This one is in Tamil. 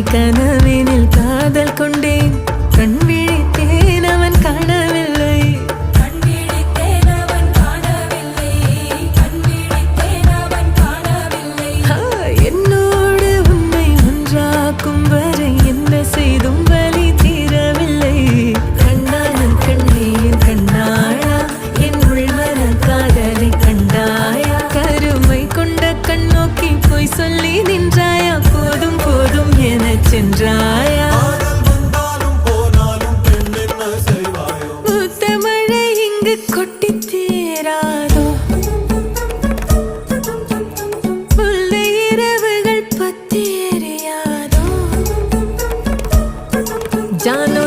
கனவினில் காதல் கொண்டேன் கண் விழித்தேன் அவன் காணவில்லை என்னோடு உன்னை ஒன்றாக்கும் வரை என்ன செய்தும் வலி தீரவில்லை கண்ணானன் கண்ணீர் கண்ணாயா என் உள்மன காதலை கண்டாயா கருமை கொண்ட கண்ணோக்கி போய் சொல்லி நின்றாயா போதும் போதும் என சென்றாயா ஊத்தமழை இங்கு கொட்டி தீராதோ முல்லை இரவுகள் பத்தி எரியாதோ ஜானோ